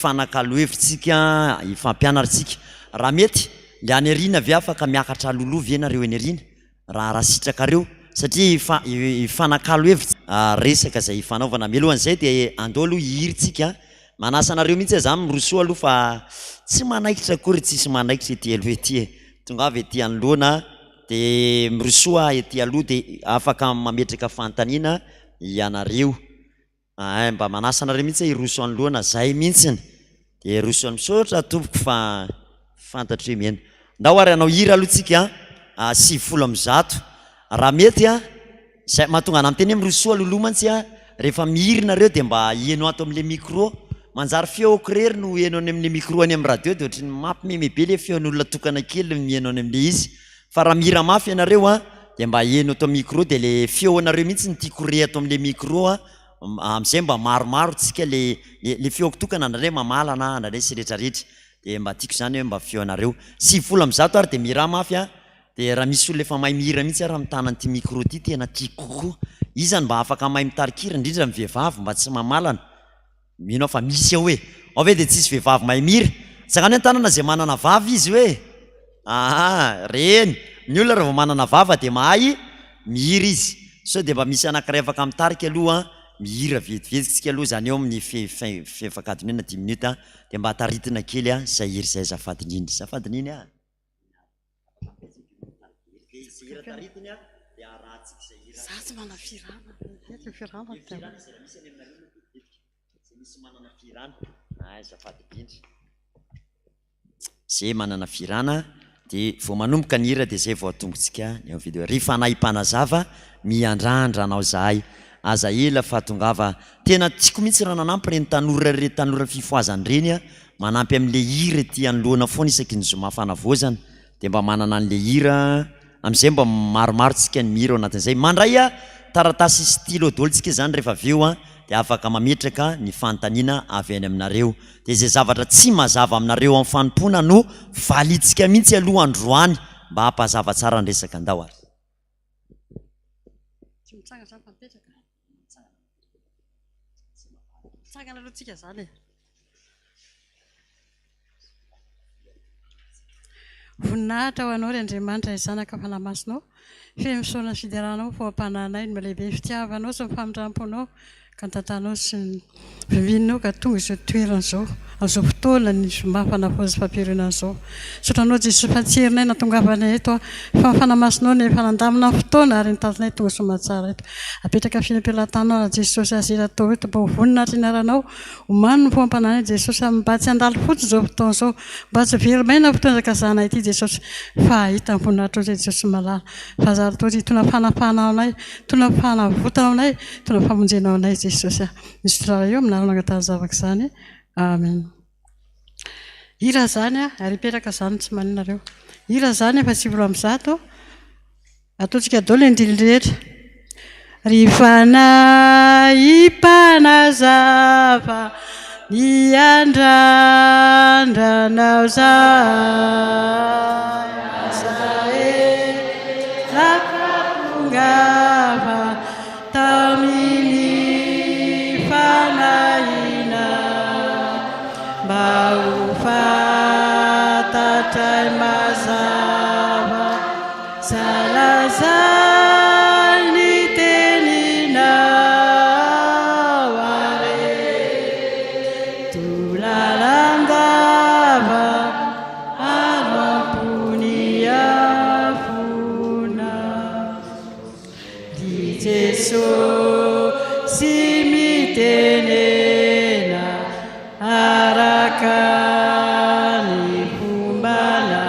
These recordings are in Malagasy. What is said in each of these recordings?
fanakalo hevitsika ifampianaritsika raha mety le any arina avy afaka miakatra loloha ve nareo eny arina raha sitrakareo satria ifanakalo hevitsy resaka zay ifanaovana melohan'izay dia andao aloha ihiritsika manasa anareo mihitsy zany mirosoa aloha fa tsy manaikitra akory tsisy manaikitra ety aloha ety tonga avy ety anoloana dia mirosoa ety aloha dia afaka mametraka fantaniana ianareo mba manasa anareo mihitsy iroso anoloana zay mihitsiny dia roso misaotra tompoko fa fantatro mena ndao ary anao hira aloha tsika 900 raha mety zay mahatonga ana miteny mirosoa loloha mantsy rehefa mihirina reo dia mba ienao ato amin'le micro manjary feo okirery no ienao any amin'le micro any amin'ny radio dia ohatry ny mampimeme le feon'olona tokana kely mienao any amin'le izy fa raha mihira mafy ianareo dia mba ienao ato micro dia le feo anareo mihitsy ny tikore ato amin'le micro am'izay mba maromaro tsika le feoko tokana anare mamalana anare sy rehetrarehetra dia mba tiako zany hoe mba feo anareo 900 ary dia mihira mafy dia raha misy olona efa mahay mihira mihitsy raha mitana an'ity micro ty tena tiako kokoa izany mba afaka mahay mitarikira indrindra ny vehivavy mba tsy mamalana mino fa misy ao hoe dia tsisy vehivavy mahay mihira sakany hoe tanana zay manana vavy izy hoe reny ny olona raha vao manana vava dia mahay mihira izy so dia mba misy anankiray afaka mitarika aloha mihira vetivetsitsika aloha zany eo amin'ny fefakadinina 10 minutes dia mba hataritina kely zay hira zay zafadininy zay manana firana dia vao manomboka ny hira dia zay vao atongotsika ny video rehefa nahi-panazava miandrandra anao zahay aza ela fa tongava tena tiako mihitsy raha nanampy reny tanora fifoazany reny manampy amin'le hira ty anoloana foana isaky ny zoma fanavozana dia mba manana an'le hira amin'izay mba maromaro tsika ny mihira ao anatin'izay mandray taratasy stylo dolo tsika zany rehefa aveo dia afaka mametraka ny fantaniana avy any aminareo dia zay zavatra tsy mazava aminareo amin'ny fanompona no valitsika mihitsy aloha androany mba hampazava tsara ny resaka andao ary voninahitra ho anao ry Andriamanitra izanaka fanamasinao femisaona fideranao foampananay ny malehibe fitiavanao sy mifamitramponao ka tantanao sy ny vivinao ka tonga izao toerana izao amin'izao fotoana ny zoma fanavozy fampirenana izao sotranao Jesosy fatserinay natongavanay eto fa fanamasinao ny fanandamina fotoana ary nitalinay tonga somatsara eto apetraka filam-pelantanao Jesosy azela tao eto mba voninahitra inaranao omany ny foampananay Jesosy mba tsy andalo fotsy izao fotoana izao mba tsy verimaina fotoana zakazanay ity Jesosy fa ahita ny voninahitra ao Jesosy malala fa zary toa tona fanafanao anay tona fanavotanao anay tona famonjenao anay Jesosy misy raha eo aminarona angatany zavaka izany amen hira zany ary ipetraka zany tsy maninareo hira zany efa 900 ataontsika daholo indrindra rehetra rifana ipanazava ny andrandanao zahay rakatongava tamin'ny fanahina mba ho fantatray mazava salazar ny teninao are tolalandava arampony afona di Jesosy mitenena araka ny fombana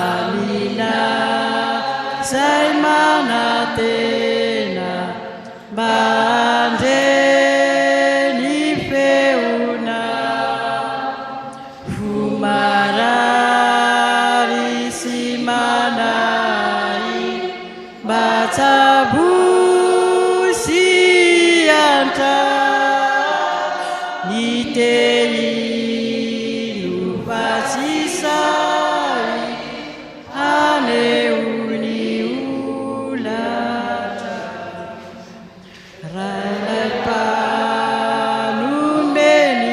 amina zay manatena mba andreny feona fomarary sy manay mba tsabosy anta ny tehino fatsisay aneony olatra ray panomeny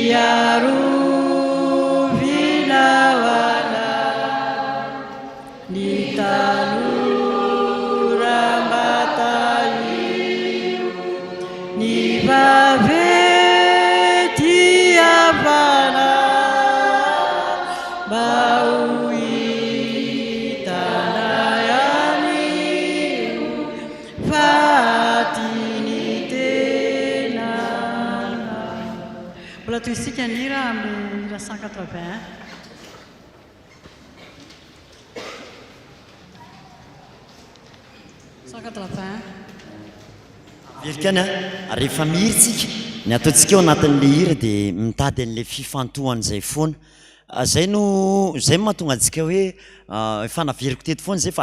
iarovinaoana ny tanora-bataio ny vavety avana mba ho hitanay anio fatiny tena. Mbola toy isika ny hira amin'ny hira 180. Verikany rehefa mihiritsika ny ataontsika eo anatin'le hira dia mitady an'le fifantohany zay foana. Zay no mahatonga antsika hoe efa naveriko teto foana zay fa